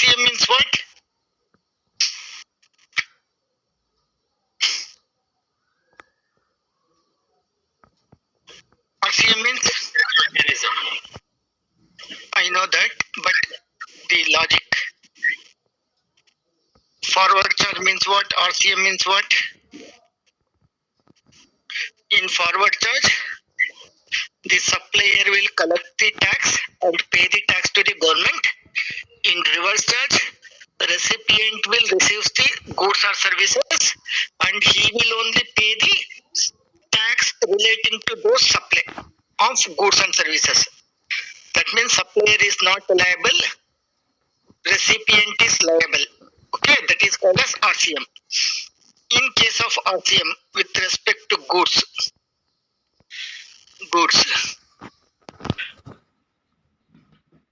RCM means what? RCM means mechanism. I know that, but the logic. Forward charge means what? RCM means what? In forward charge, the supplier will collect the tax and pay the tax to the government. In reverse charge, the recipient will receive the goods or services and he will only pay the tax relating to those supply of goods and services. That means supplier is not liable, recipient is liable. Okay, that is called as RCM. In case of RCM with respect to goods,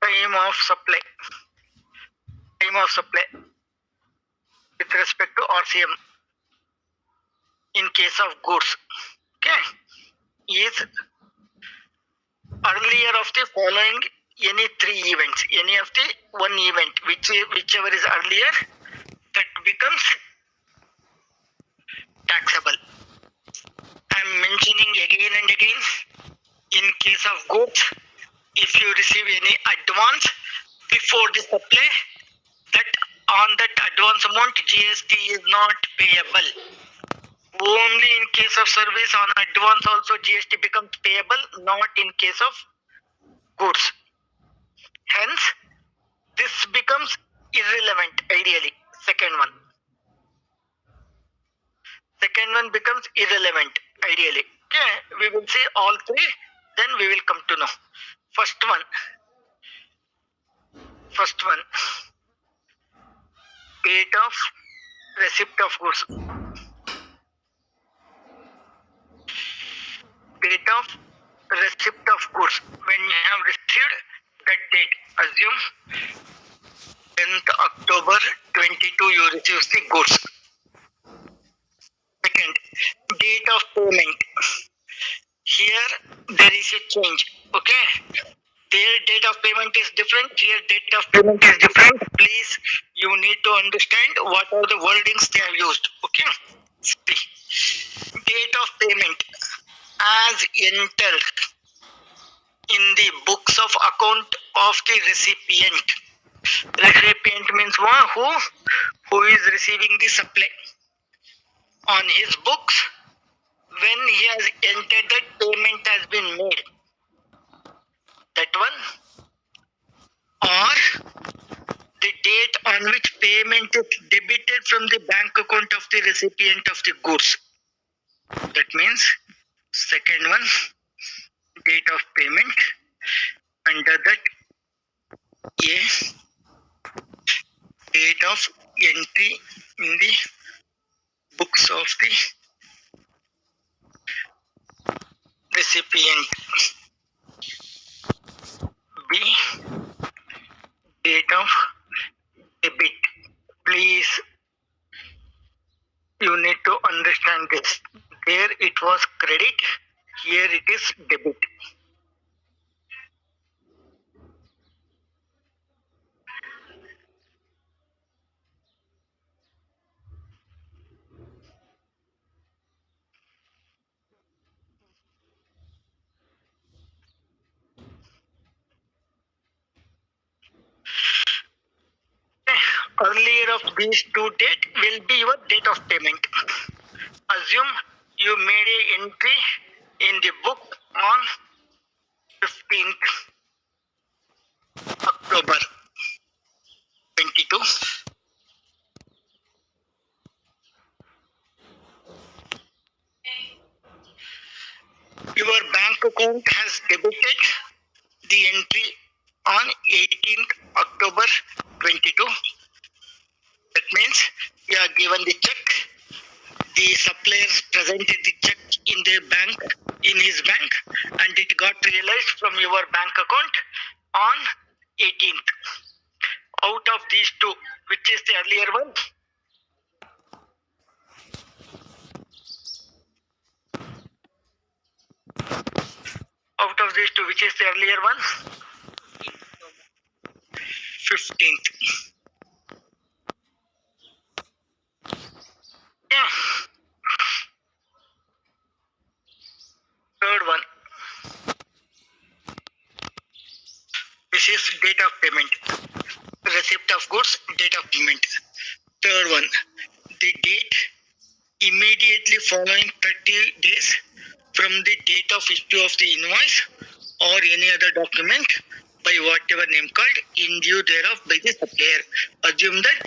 time of supply, with respect to RCM in case of goods, okay, is earlier of the following any three events, any of the one event, whichever is earlier, that becomes taxable. I am mentioning again and again, in case of goods, if you receive any advance before the supply, that on that advance amount GST is not payable. Only in case of service on advance also GST becomes payable, not in case of goods. Hence, this becomes irrelevant ideally. Second one becomes irrelevant ideally. Okay, we will see all three, then we will come to know. First one, date of receipt of goods. Date of receipt of goods. When you have received that date, assume 10th October 22 you receive the goods. Second, date of payment. Here there is a change. Okay, their date of payment is different, here date of payment is different. Please, you need to understand what are the wordings they have used. Okay, see, date of payment as entered in the books of account of the recipient. Recipient means who is receiving the supply. On his books, when he has entered that payment has been made, that one, or the date on which payment is debited from the bank account of the recipient of the goods. That means second one, date of payment, under that a date of entry in the books of the recipient. B, date of debit. Please, you need to understand this. There it was credit, here it is debit. Earlier of these two dates will be your date of payment. Assume you made an entry in the book on 15th October 22. Your bank account has debited the entry on 18th October 22. That means you are given the check. The suppliers presented the check in their bank, in his bank, and it got realized from your bank account on 18th. Out of these two, which is the earlier one? Out of these two, which is the earlier one? 15th. is date of payment. Receipt of goods, date of payment. Third one, the date immediately following 30 days from the date of issue of the invoice or any other document by whatever name called in due thereof by the supplier. Assume that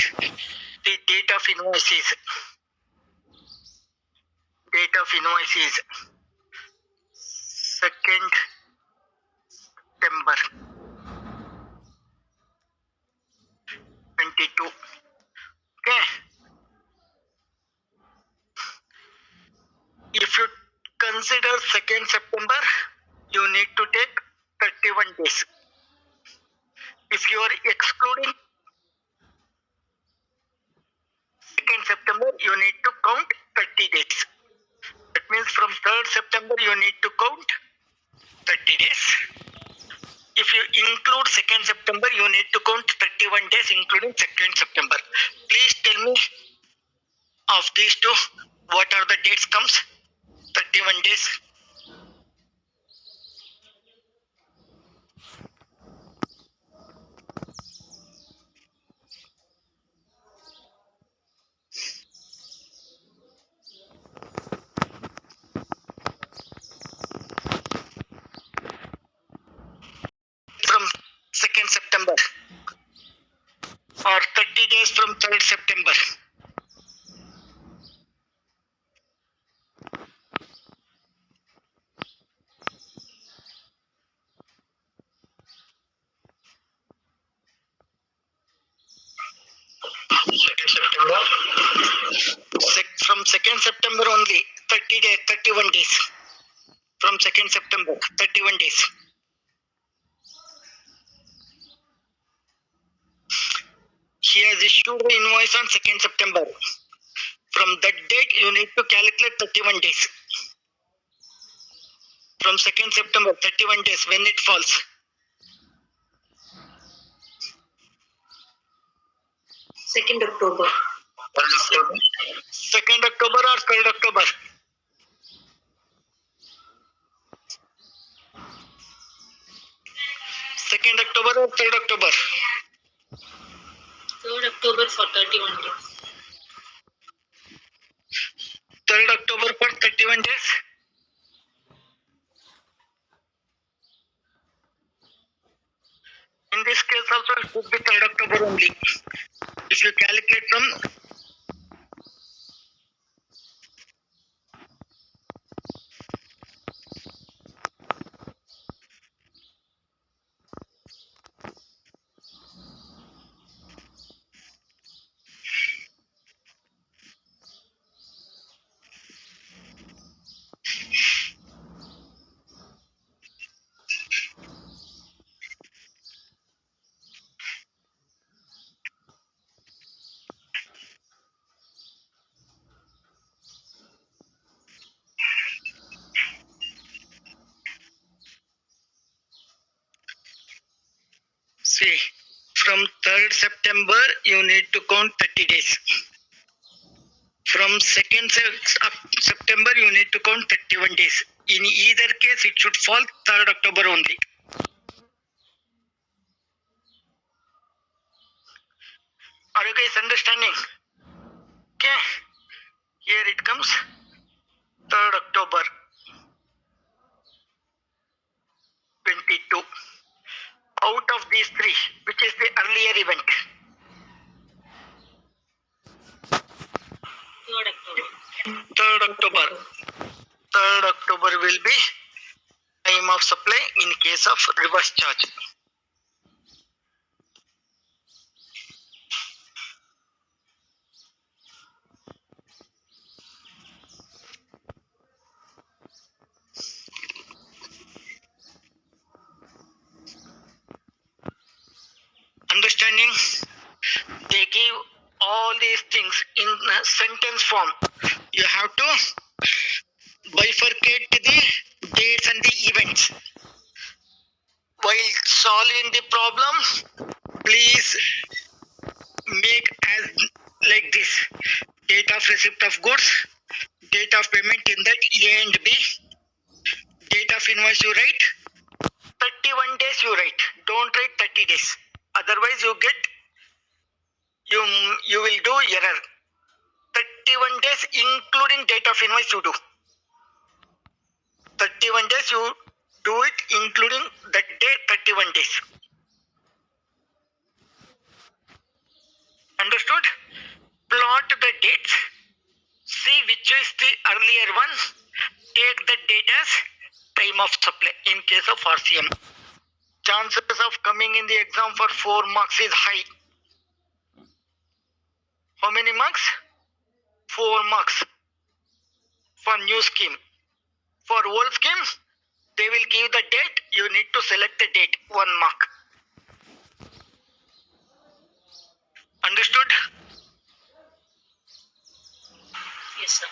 the date of invoice is 2nd September 22. Okay. If you consider 2nd September, you need to take 31 days. If you are excluding 2nd September, you need to count 30 days. That means from 3rd September, you need to count 30 days. If you include 2nd September, you need to count 31 days, including 2nd September. Please tell me of these two, what are the dates comes? 31 days. From 2nd September or 30 days from 3rd September. From 2nd September only, 30 days, 31 days. From 2nd September, 31 days. He has issued the invoice on 2nd September. From that date, you need to calculate 31 days. From 2nd September, 31 days, when it falls. 2nd October. 2nd October or 3rd October? Second October or 3rd October? 3rd October for 31 days. 3rd October for 31 days? In this case also it should be 3rd October only. If you calculate from see, from 3rd September you need to count 30 days. From 2nd September you need to count 31 days. In either case it should fall 3rd October only. Are you guys understanding? Okay. Here it comes 3rd October 22. Out of these three, which is the earlier event? 3rd October. 3rd October. 3rd October will be time of supply in case of reverse charge. Understanding? They give all these things in a sentence form. You have to bifurcate the dates and the events. While solving the problem, please make as like this: date of receipt of goods, date of payment in that A and B, date of invoice you write, 31 days you write. Don't write 30 days. Otherwise you will do error. 31 days including date of invoice you do. 31 days you do it including that day 31 days. Understood? Plot the dates. See which is the earlier one. Take the date as time of supply in case of RCM. Chances of coming in the exam for 4 marks is high. How many marks? 4 marks for new scheme. For old scheme, they will give the date. You need to select the date. 1 mark. Understood? Yes, sir.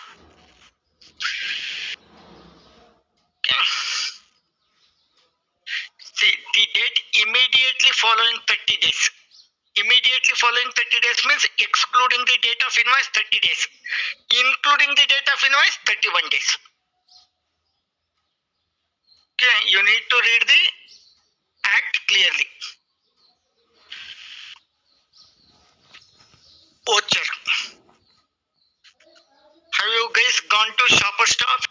Okay. See, the date immediately following 30 days. Immediately following 30 days means excluding the date of invoice 30 days. Including the date of invoice 31 days. Okay, you need to read the act clearly. Voucher. Have you guys gone to Shopper Stop?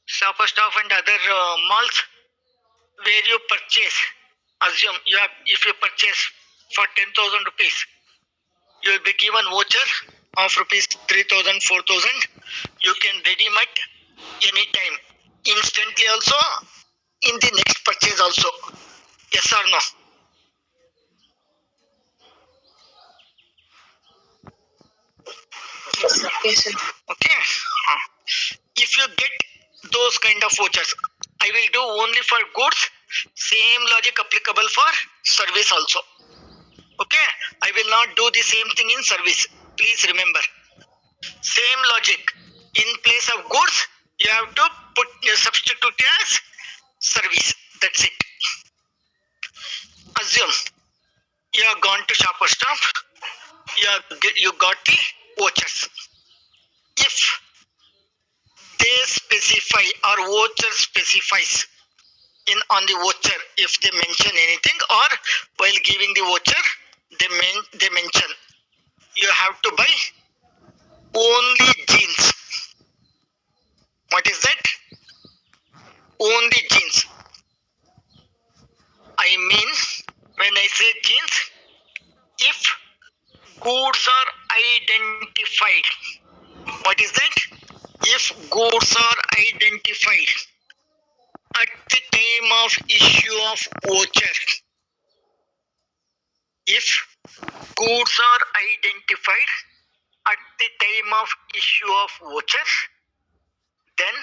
Shopper Stop and other malls where you purchase. Assume if you purchase for 10,000 rupees, you will be given voucher of rupees 3,000, 4,000. You can redeem it anytime, instantly also, in the next purchase also. Yes or no? Yes, sir. Yes, sir. Okay. If you get those kind of vouchers, I will do only for goods. Same logic applicable for service also. Okay. I will not do the same thing in service. Please remember. Same logic. In place of goods, you have to substitute as service. That's it. Assume you have gone to Shopper Stop. You got the vouchers. If they specify or voucher specifies on the voucher, if they mention anything, or while giving the voucher they mention you have to buy only jeans. What is that? Only jeans. I mean, when I say jeans, if goods are identified. What is that? If goods are identified at the time of issue of voucher. If goods are identified at the time of issue of voucher, then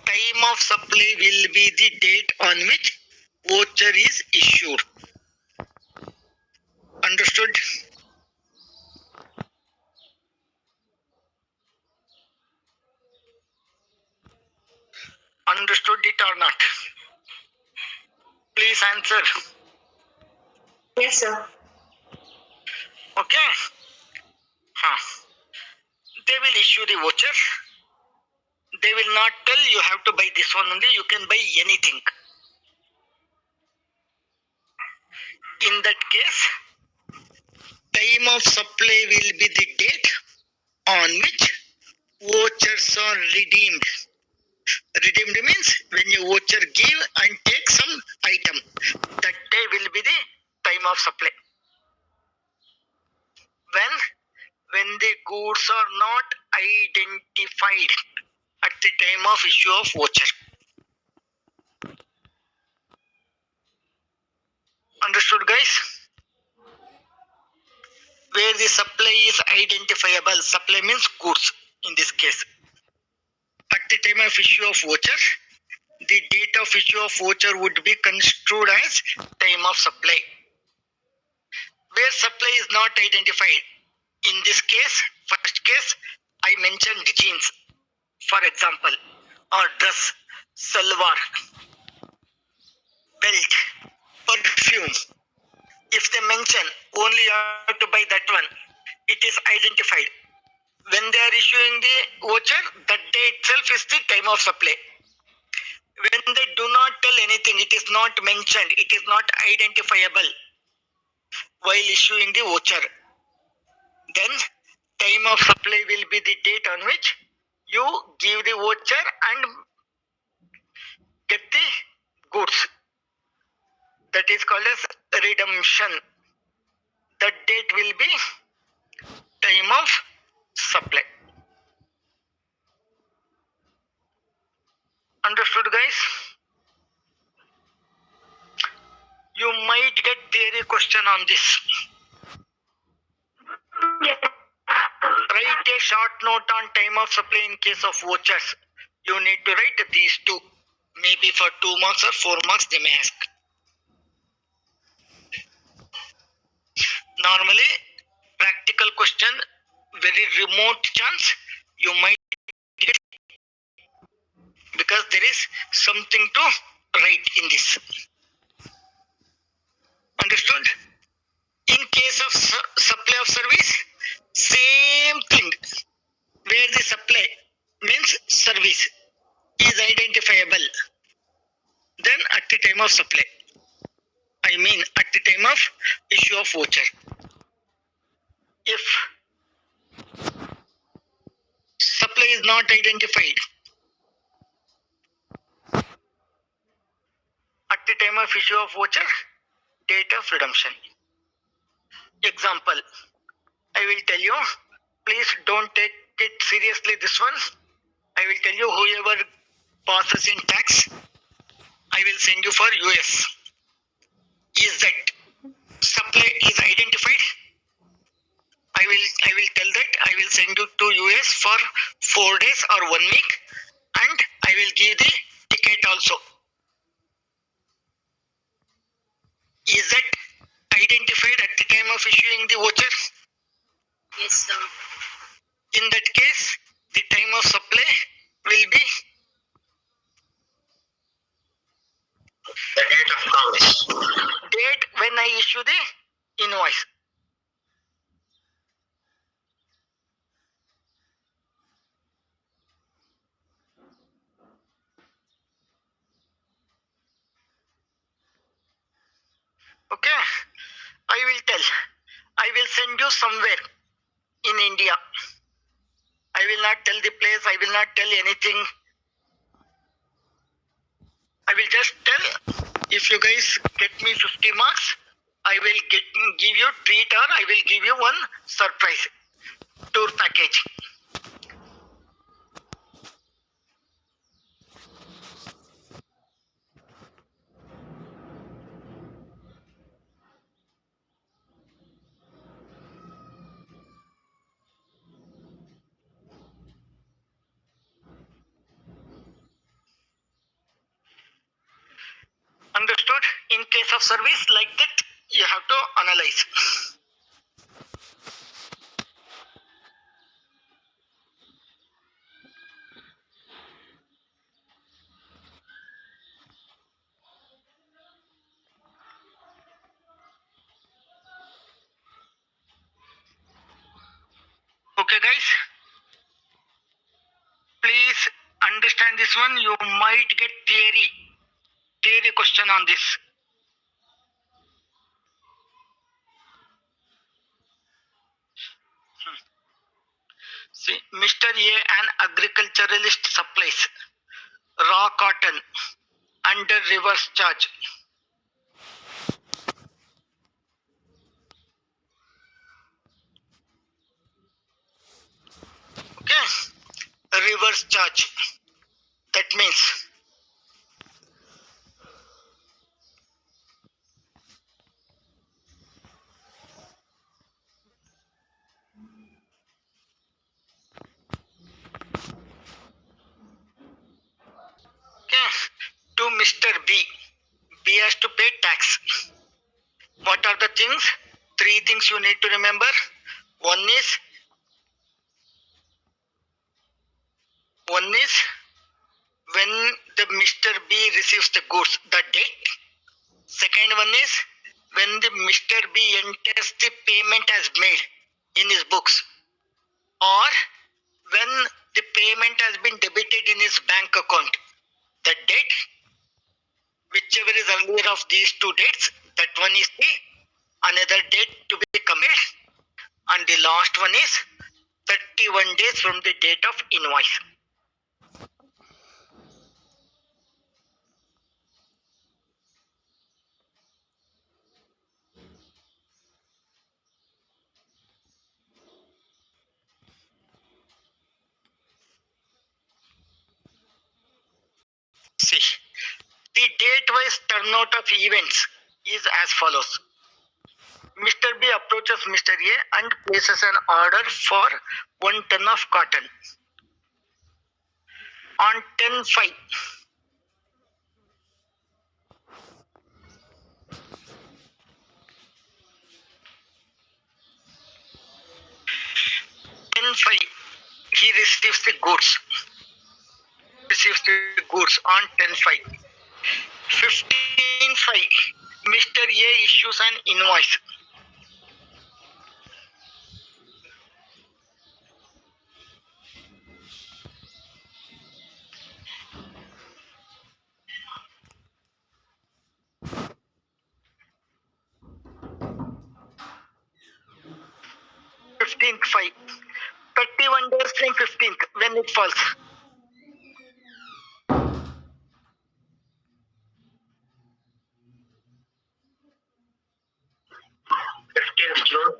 time of supply will be the date on which voucher is issued. Understood? Understood it or not? Please answer. Yes, sir. Okay? They will issue the voucher. They will not tell you have to buy this one only. You can buy anything. In that case, time of supply will be the date on which vouchers are redeemed. Redeemed means when you voucher give and take some item, that day will be the time of supply. When the goods are not identified at the time of issue of voucher. Understood, guys? Where the supply is identifiable, supply means goods in this case. At the time of issue of voucher, the date of issue of voucher would be construed as time of supply. Where supply is not identified, in this case, first case, I mentioned jeans, for example, or dress, salwar, belt, perfume. If they mention only you have to buy that one, it is identified. When they are issuing the voucher, that day itself is the time of supply. When they do not tell anything, it is not mentioned, it is not identifiable while issuing the voucher, then time of supply will be the date on which you give the voucher and get the goods. That is called as redemption. That date will be time of supply. Understood, guys? You might get theory question on this. Write a short note on time of supply in case of vouchers. You need to write these two. Maybe for 2 marks or 4 marks they may ask. Normally, practical question, very remote chance you might get, because there is something to write in this. Understood? In case of supply of service, same thing. Where the supply means service is identifiable, then at the time of supply, I mean at the time of issue of voucher. If supply is not identified, at the time of issue of voucher, date of redemption. Example, I will tell you, please don't take it seriously this one. I will tell you, whoever passes in tax, I will send you for US. Is that supply is identified? I will tell that I will send you to US for 4 days or 1 week, and I will give the ticket also. Is that identified at the time of issuing the voucher? Yes, sir. In that case, the time of supply will be the date of promise. Date when I issue the invoice. Okay, I will tell. I will send you somewhere in India. I will not tell the place, I will not tell anything. I will just tell, if you guys get me 50 marks, I will give you treat, or I will give you one surprise tour package. Understood? In case of service like that, you have to analyze. Okay, guys, please understand this one. You might get theory question on this. See, Mr. A, an agriculturalist, supplies raw cotton under reverse charge. Okay, reverse charge. That means okay, to Mr. B, B has to pay tax. What are the things? 3 things you need to remember. One is when the Mr. B receives the goods, the date. Second one is when the Mr. B enters the payment as made in his books, or when the payment has been debited in his bank account. The date. Whichever is earlier of these two dates, that one is the another date to be committed, and the last one is 31 days from the date of invoice. See, the date-wise turnout of events is as follows. Mr. B approaches Mr. A and places an order for 1 ton of cotton. On 10/5, 10/5, he receives the goods. On 10/5. 15/5, Mr. A issues an invoice. Fifteenth 5. 31 days from 15th when it falls. 15th June.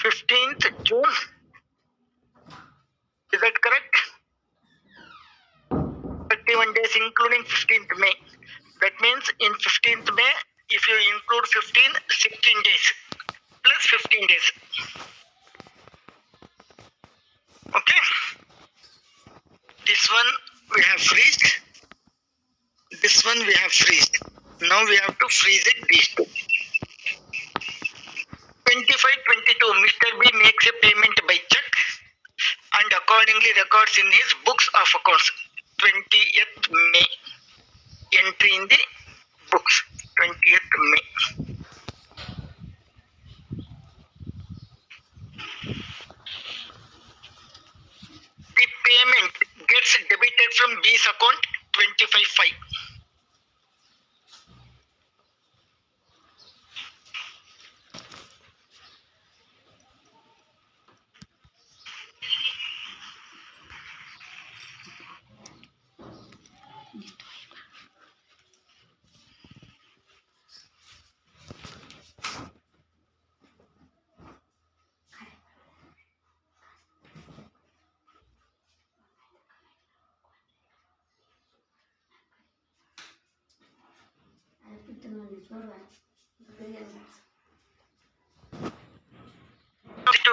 15th June. Is that correct? 31 days including 15th May. That means in 15th May, if you include 15, 16 days plus 15 days. Okay. This one we have freezed. This one we have freezed. Now we have to freeze it these two. 25/22, Mr. B makes a payment by check and accordingly records in his books of accounts. 20th May. Entry in the books. 20th May. The payment gets debited from B's account 25/5.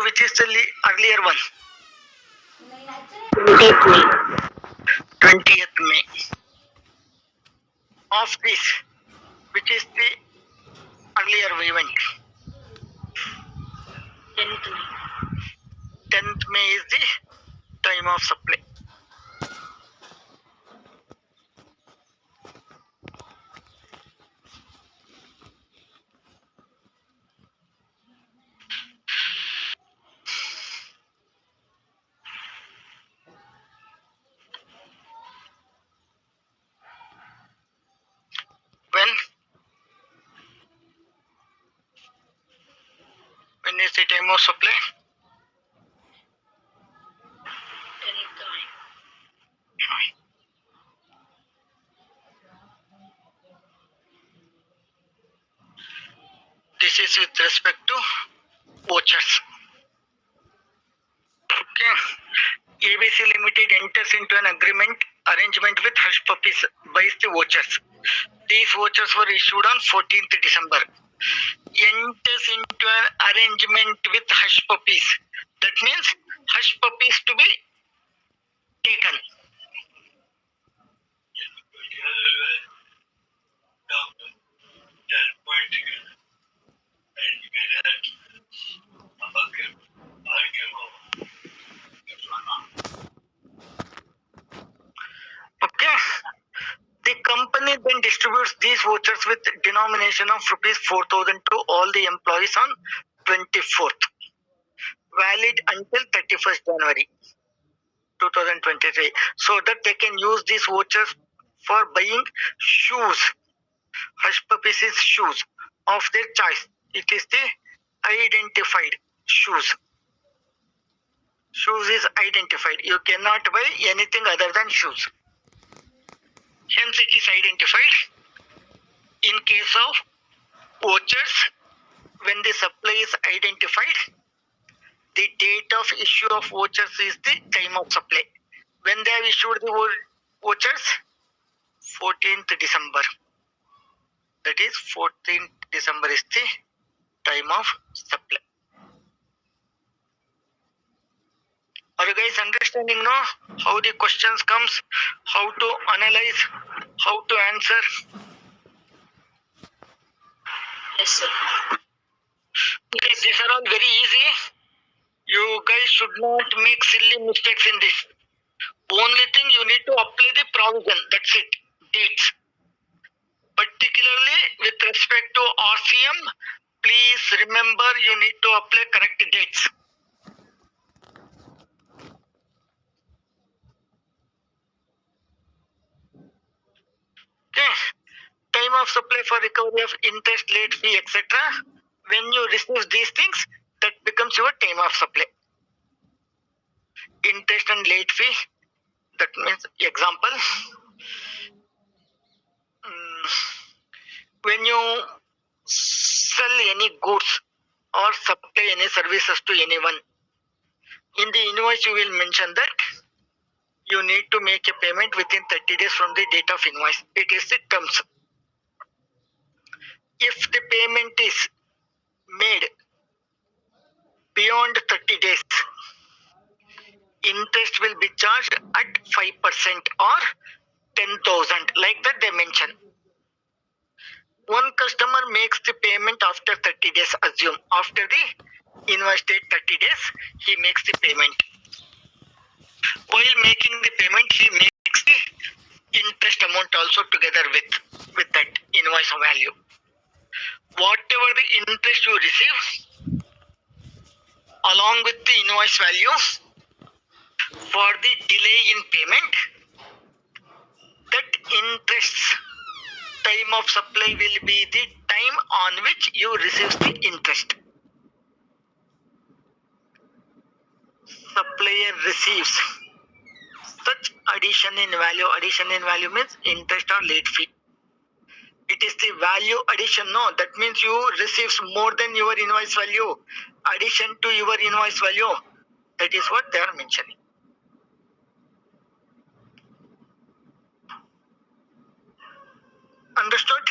Which is the earlier one? 20th May. 20th May. Of this, which is the earlier event? 10th May. 10th May is the time of supply. When is the time of supply? 10th May. This is with respect to vouchers. Okay. ABC Limited enters into an arrangement with Hush Puppies, buys the vouchers. These vouchers were issued on 14th December. Enters into an arrangement with Hush Puppies. That means Hush Puppies to be taken. Okay. The company then distributes these vouchers with denomination of rupees 4,000 to all the employees on 24th, valid until 31st January 2023, so that they can use these vouchers for buying shoes, hush puppies shoes of their choice. It is the identified shoes. Shoes is identified. You cannot buy anything other than shoes. Hence, it is identified. In case of vouchers, when the supply is identified, the date of issue of vouchers is the time of supply. When they have issued the vouchers, 14th December. That is 14th December is the time of supply. Are you guys understanding now how the questions comes, how to analyze, how to answer? Yes, sir. Okay, these are all very easy. You guys should not make silly mistakes in this. Only thing you need to apply the provision. That's it. Dates. Particularly with respect to RCM, please remember you need to apply correct dates. Okay. Time of supply for recovery of interest, late fee, etc. When you receive these things, that becomes your time of supply. Interest and late fee, that means example. When you sell any goods or supply any services to anyone, in the invoice you will mention that you need to make a payment within 30 days from the date of invoice. It is the terms. If the payment is made beyond 30 days, interest will be charged at 5% or 10,000, like that they mention. One customer makes the payment after 30 days, assume after the invoice date 30 days, he makes the payment. While making the payment, he makes the interest amount also together with that invoice value. Whatever the interest you receive along with the invoice value for the delay in payment, that interest time of supply will be the time on which you receive the interest. Supplier receives such addition in value. Addition in value means interest or late fee. It is the value addition. No, that means you receives more than your invoice value. Addition to your invoice value. That is what they are mentioning. Understood?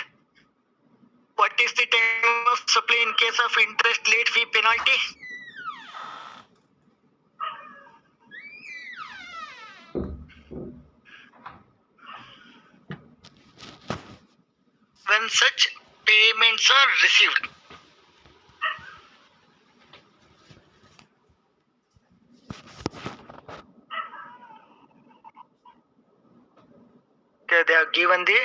What is the time of supply in case of interest, late fee, penalty? When such payments are received. Okay, they are given the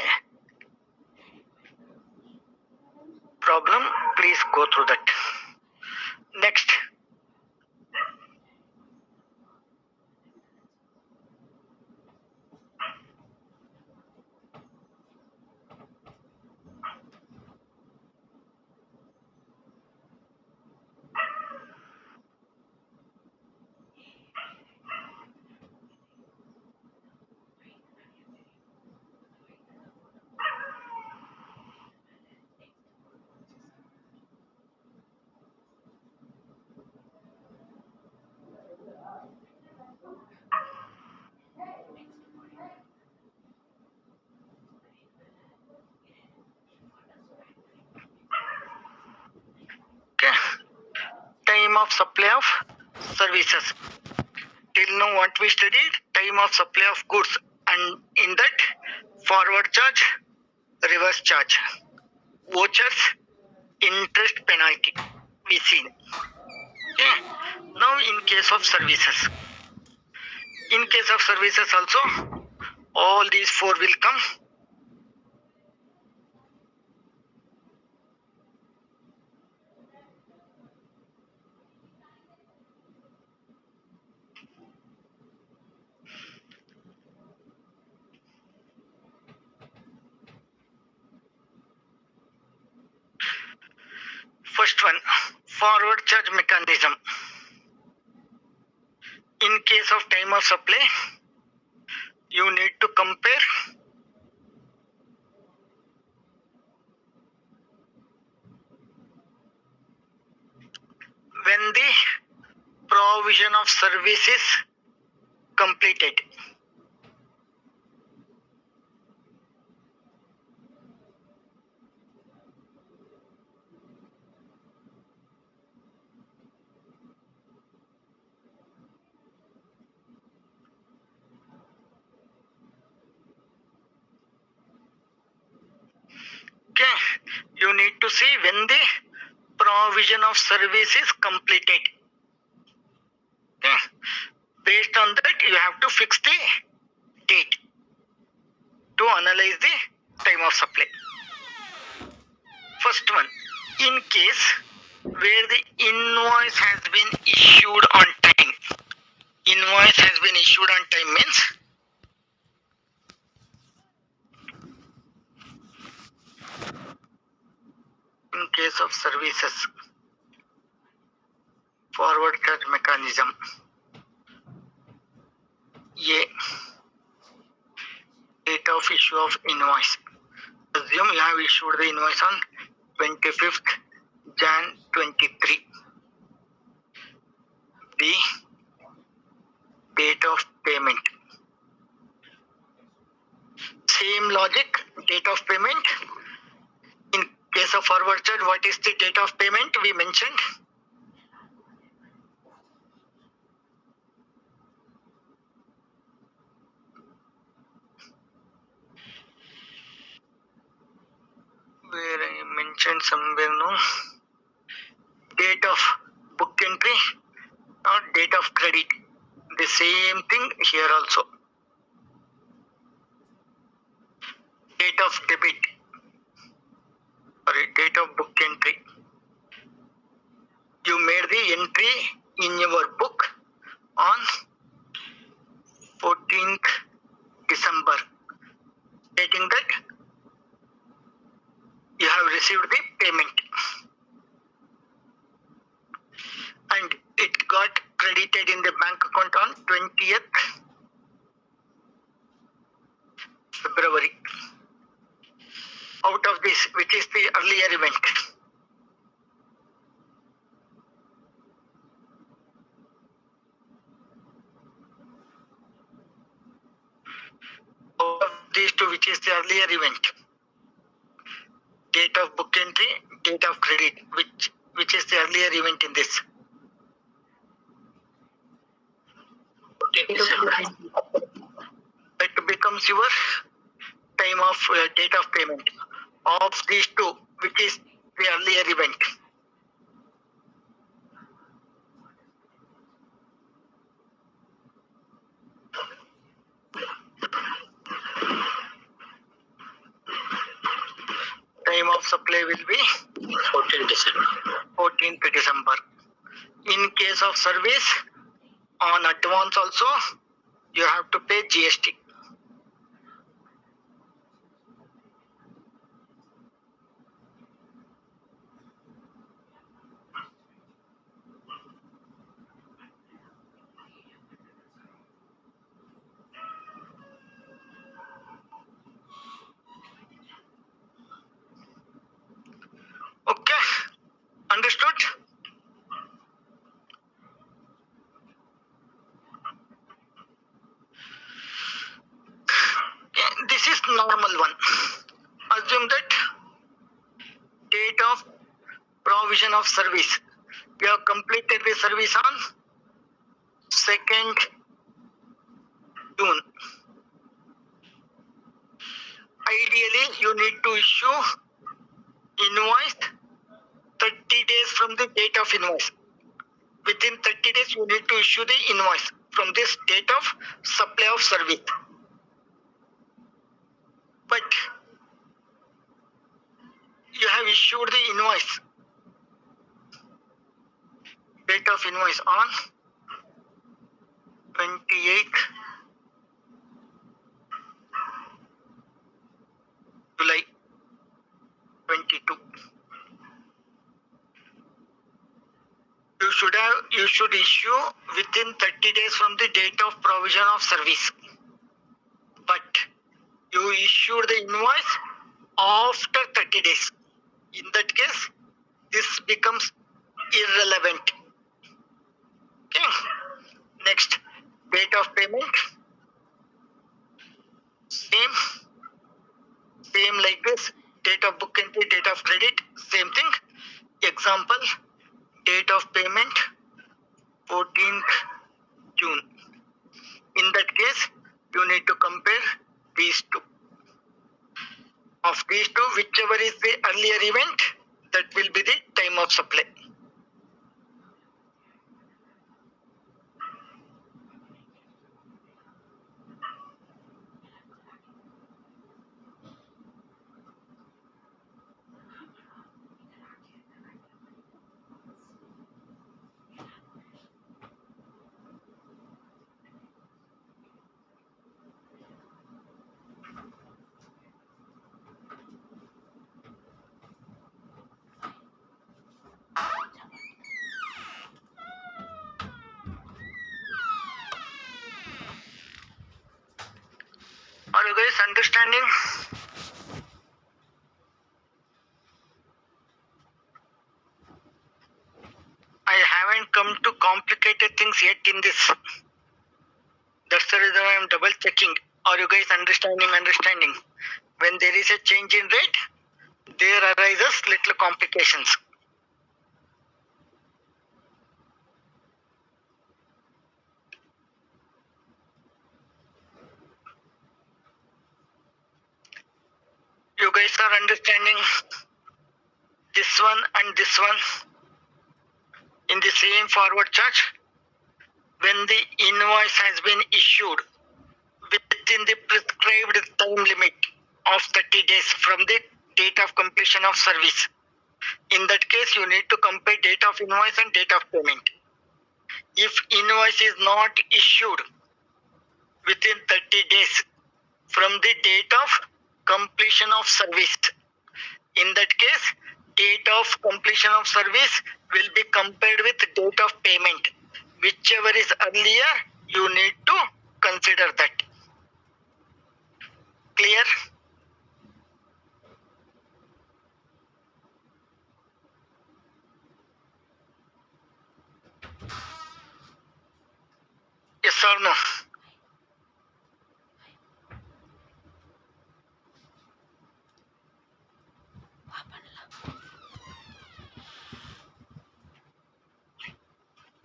problem. Please go through that. Next. Okay. Time of supply of services. Till now what we studied, time of supply of goods, and in that forward charge, reverse charge, vouchers, interest, penalty we seen. Okay. Now in case of services. In case of services also, all these four will come. First one, forward charge mechanism. In case of time of supply, you need to compare when the provision of service is completed. Okay, you need to see when the provision of service is completed. Okay, based on that, you have to fix the date to analyze the time of supply. First one, in case where the invoice has been issued on time. Invoice has been issued on time means in case of services, forward charge mechanism. A, date of issue of invoice. Assume you have issued the invoice on 25th Jan 23. B, date of payment. Same logic, date of payment. In case of forward charge, what is the date of payment we mentioned? Where I mentioned somewhere, no? Date of book entry or date of credit. The same thing here also. Date of debit. Sorry, date of book entry. You made the entry in your book on 14th December, stating that you have received the payment and it got credited in the bank account on 20th February. Out of this, which is the earlier event? Out of these two, which is the earlier event? Date of book entry, date of credit, which is the earlier event in this? It becomes your time of date of payment. Of these two, which is the earlier event? Time of supply will be 14th December. 14th December. In case of service, on advance also, you have to pay GST. Okay, understood? Okay, this is normal one. Assume that date of provision of service. We have completed the service on 2nd June. Ideally, you need to issue invoice 30 days from the date of invoice. Within 30 days, you need to issue the invoice from this date of supply of service. But you have issued the invoice, date of invoice on 28th July 22. you should issue within 30 days from the date of provision of service. But you issued the invoice after 30 days. In that case, this becomes irrelevant. Okay. Next, date of payment. Same like this. Date of book entry, date of credit, same thing. Example, date of payment 14th June. In that case, you need to compare these two. Of these two, whichever is the earlier event, that will be the time of supply. Are you guys understanding? I haven't come to complicated things yet in this. That's the reason I am double checking. Are you guys understanding? When there is a change in rate, there arises little complications. You guys are understanding this one and this one in the same forward charge. When the invoice has been issued within the prescribed time limit of 30 days from the date of completion of service. In that case, you need to compare date of invoice and date of payment. If invoice is not issued within 30 days from the date of completion of service, in that case, date of completion of service will be compared with date of payment. Whichever is earlier, you need to consider that. Clear? Yes or no?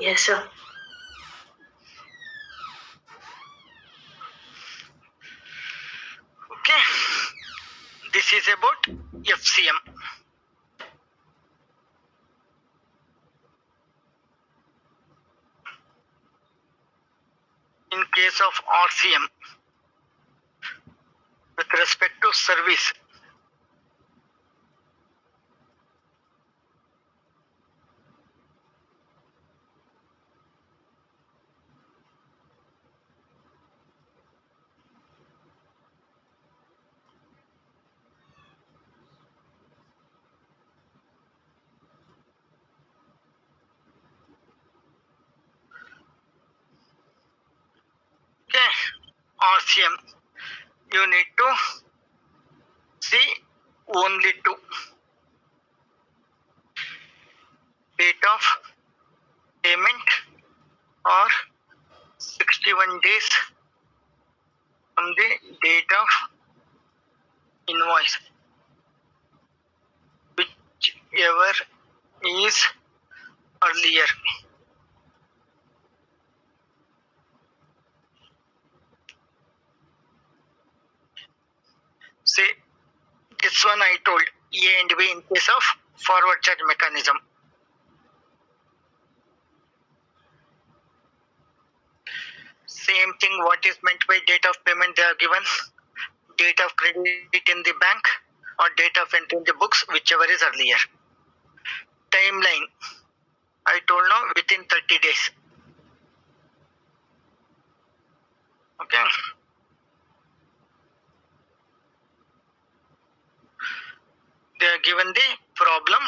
Yes, sir. Okay. This is about FCM. In case of RCM, with respect to service, okay, RCM, you need to see only two. Date of payment or 61 days from the date of invoice, whichever is earlier. Say this one I told A and B in case of forward charge mechanism. Same thing, what is meant by date of payment, they are given date of credit in the bank or date of entry in the books, whichever is earlier. Timeline, I told now within 30 days. Okay. They are given the problem.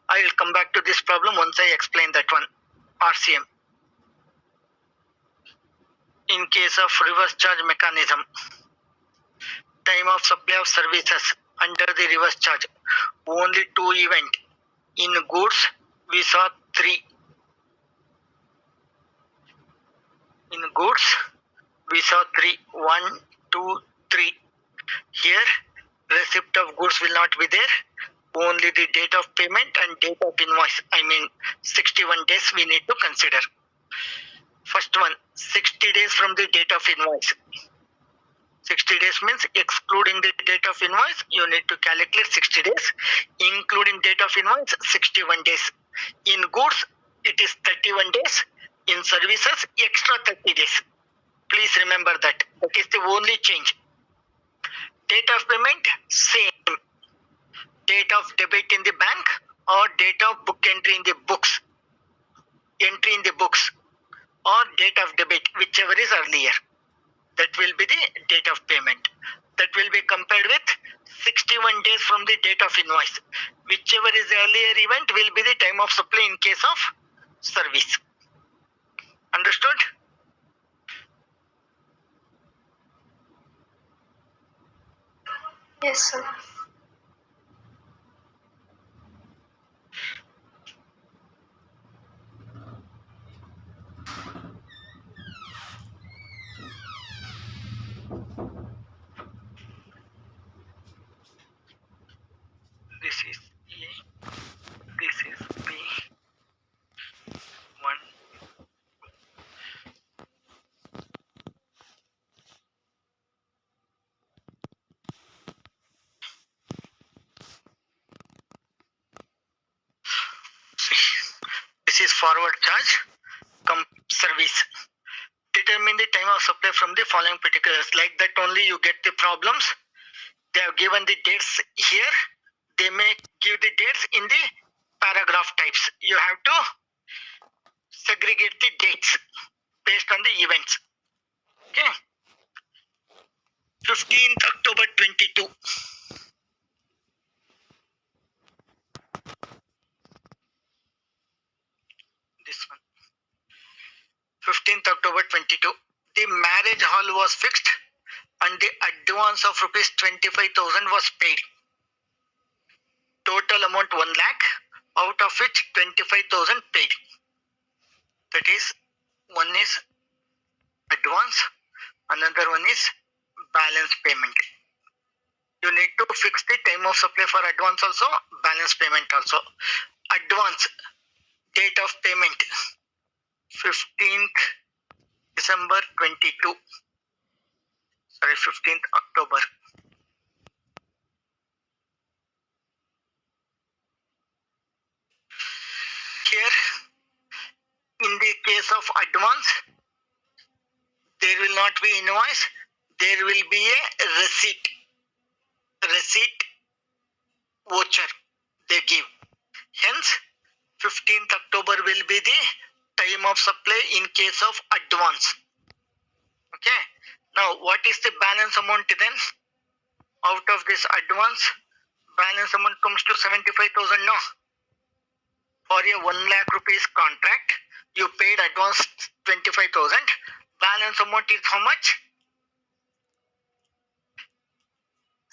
I will come back to this problem once I explain that one. RCM. In case of reverse charge mechanism, time of supply of services under the reverse charge, only 2 event. In goods, we saw 3. In goods, we saw 3. 1, 2, 3. Here, receipt of goods will not be there. Only the date of payment and date of invoice. 61 days we need to consider. First one, 60 days from the date of invoice. 60 days means excluding the date of invoice, you need to calculate 60 days. Including date of invoice, 61 days. In goods, it is 31 days. In services, extra 30 days. Please remember that. That is the only change. Date of payment, same. Date of debit in the bank or date of book entry in the books. Entry in the books or date of debit, whichever is earlier. That will be the date of payment. That will be compared with 61 days from the date of invoice. Whichever is the earlier event will be the time of supply in case of service. Understood? Yes, sir. This is A, this is B, 1. This is forward charge, service. Determine the time of supply from the following particulars. Like that only you get the problems. They have given the dates here. They may give the dates in the paragraph types. You have to segregate the dates based on the events. Okay. 15th October 22. This one. 15th October 22. The marriage hall was fixed and the advance of rupees 25,000 was paid. Total amount 1 lakh, out of which 25,000 paid. That is, one is advance, another one is balance payment. You need to fix the time of supply for advance also, balance payment also. Advance, date of payment, 15th December 22. Sorry, 15th October. Here, in the case of advance, there will not be invoice, there will be a receipt. Receipt voucher they give. Hence, 15th October will be the time of supply in case of advance. Okay. Now, what is the balance amount then? Out of this advance, balance amount comes to 75,000 now. For a 1 lakh rupees contract, you paid advance 25,000. Balance amount is how much?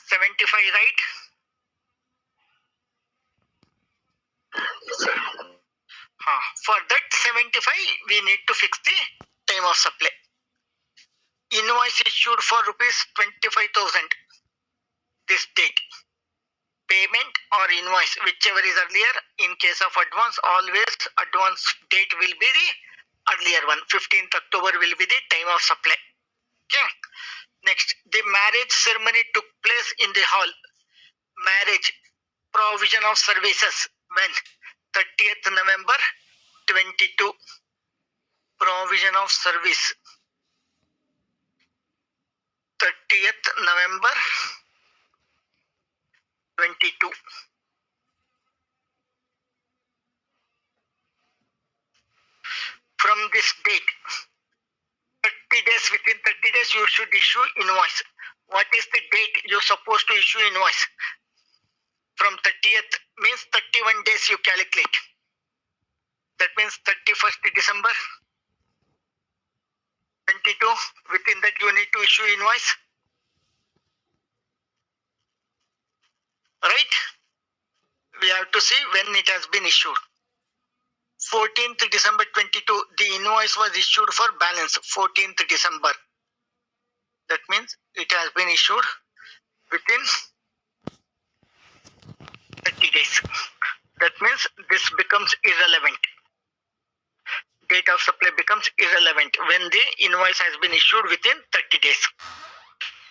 75, right? For that 75, we need to fix the time of supply. Invoice issued for rupees 25,000. This date. Payment or invoice, whichever is earlier. In case of advance, always advance date will be the earlier one. 15th October will be the time of supply. Okay. Next, the marriage ceremony took place in the hall. Marriage, provision of services, when? 30th November 22. Provision of service, 30th November 22. From this date, 30 days, within 30 days you should issue invoice. What is the date you're supposed to issue invoice? From 30th means 31 days you calculate. That means 31st December 22. Within that you need to issue invoice. Right? We have to see when it has been issued. 14th December 22, the invoice was issued for balance. 14th December. That means it has been issued within 30 days. That means this becomes irrelevant. Date of supply becomes irrelevant when the invoice has been issued within 30 days.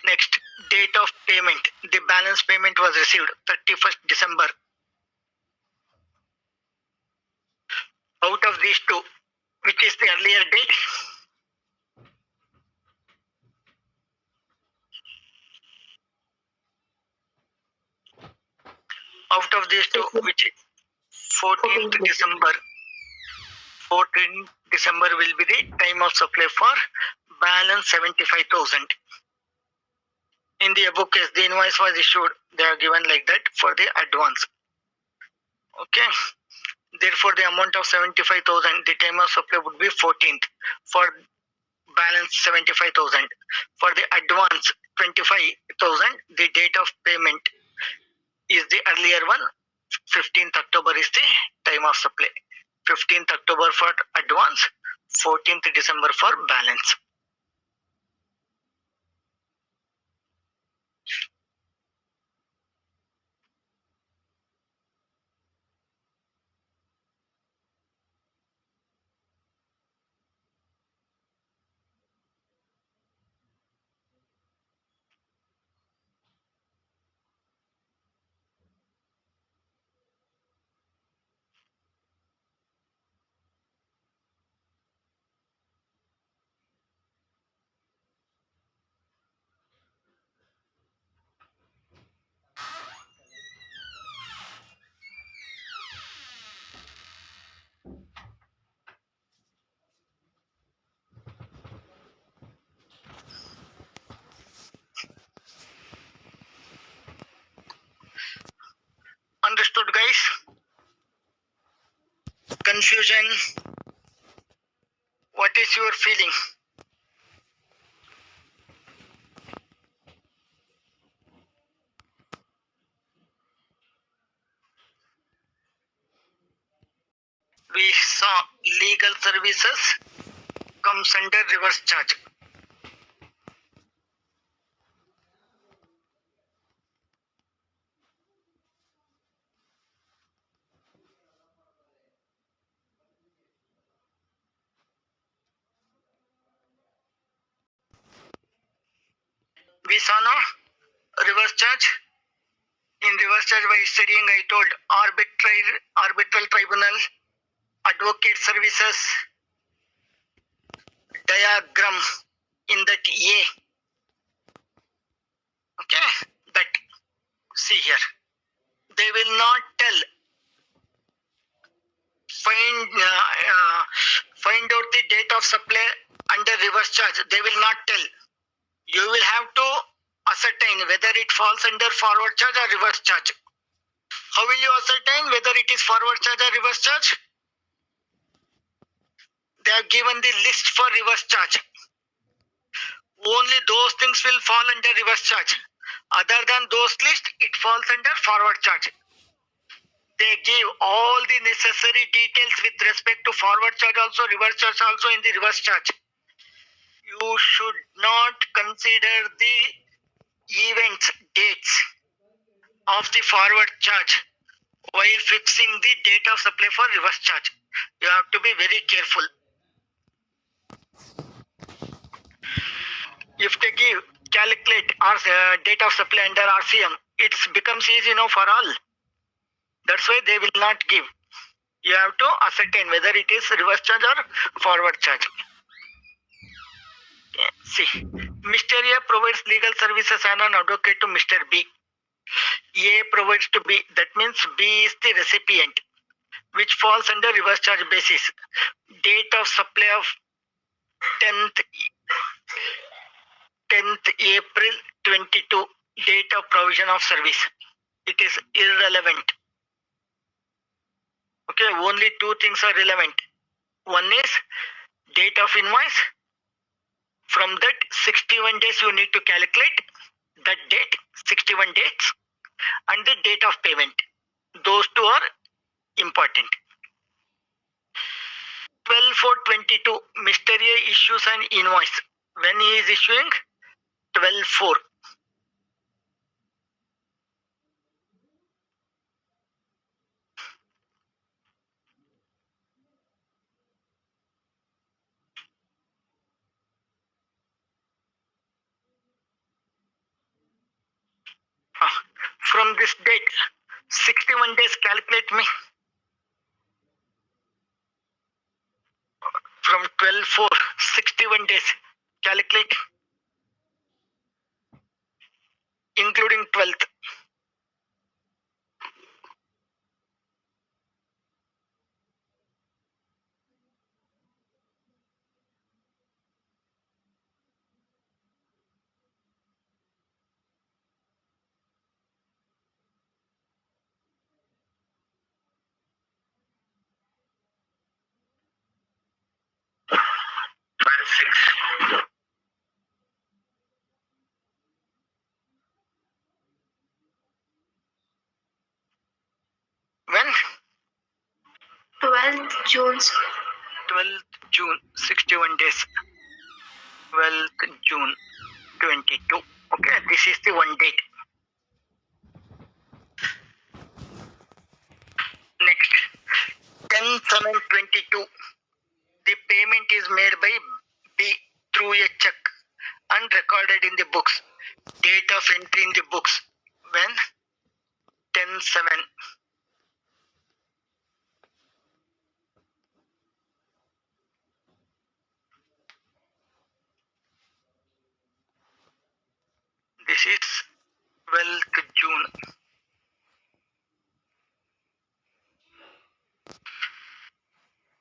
Next, date of payment. The balance payment was received 31st December. Out of these two, which is the earlier date? Out of these two, which is 14th December. 14th December will be the time of supply for balance 75,000. In the above case, the invoice was issued. They are given like that for the advance. Okay. Therefore, the amount of 75,000, the time of supply would be 14th for balance 75,000. For the advance 25,000, the date of payment is the earlier one. 15th October is the time of supply. 15th October for advance, 14th December for balance. Understood, guys? Confusion? What is your feeling? We saw legal services comes under reverse charge. We saw no reverse charge. In reverse charge by studying, I told arbitral tribunal, advocate services, diagram in that A. Okay, that see here. They will not tell. Find out the date of supply under reverse charge. They will not tell. You will have to ascertain whether it falls under forward charge or reverse charge. How will you ascertain whether it is forward charge or reverse charge? They have given the list for reverse charge. Only those things will fall under reverse charge. Other than those lists, it falls under forward charge. They give all the necessary details with respect to forward charge also, reverse charge also in the reverse charge. You should not consider the events, dates of the forward charge while fixing the date of supply for reverse charge. You have to be very careful. If they give calculate date of supply under RCM, it becomes easy for all. That's why they will not give. You have to ascertain whether it is reverse charge or forward charge. See, Mr. A provides legal services and an advocate to Mr. B. A provides to B. That means B is the recipient, which falls under reverse charge basis. Date of supply of 10th April 22. Date of provision of service. It is irrelevant. Okay, only two things are relevant. One is date of invoice. From that 61 days you need to calculate that date, 61 dates, and the date of payment. Those two are important. 12/4/22, Mr. A issues an invoice. When he is issuing? 12/4. From this date, 61 days calculate me. From 12/4, 61 days calculate, including 12th. When? 12th June. 12th June, 61 days. 12th June 22. Okay, this is the one date. Next, 10/7/22. The payment is made by B through a check and recorded in the books. Date of entry in the books. When? 10/7. This is 12th June.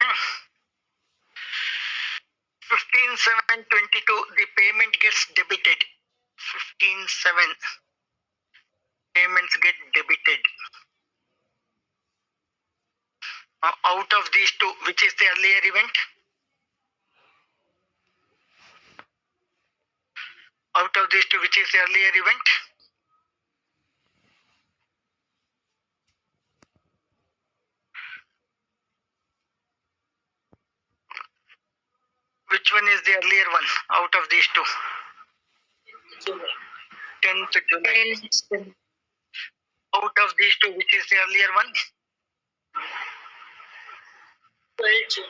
Hmm. 15/7/22. The payment gets debited. 15/7. Payments get debited. Out of these two, which is the earlier event? Out of these two, which is the earlier event? Which one is the earlier one out of these two? July. 10th July. Out of these two, which is the earlier one? 12th June.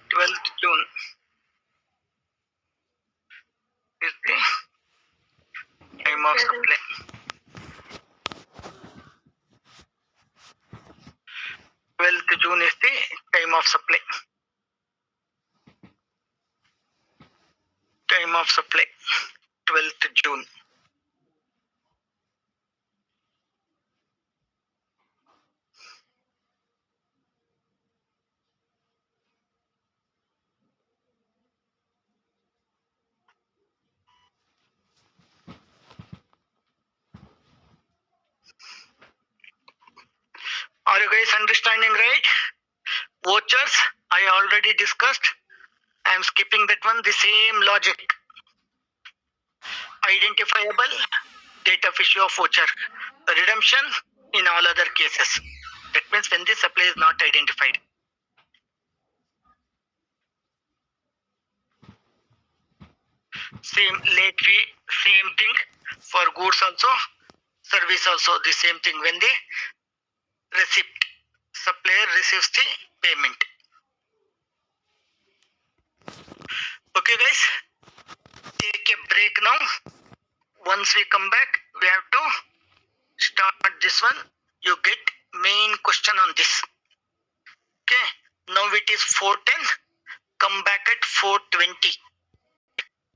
12th June is the time of supply. 12th June is the time of supply. Time of supply. 12th June. Are you guys understanding right? Vouchers, I already discussed. I am skipping that one. The same logic. Identifiable, date of issue of voucher. Redemption in all other cases. That means when the supply is not identified. Same late fee, same thing for goods also, service also the same thing. When the receipt, supplier receives the payment. Okay guys, take a break now. Once we come back, we have to start this one. You get main question on this. Okay, now it is 4:10. Come back at 4:20.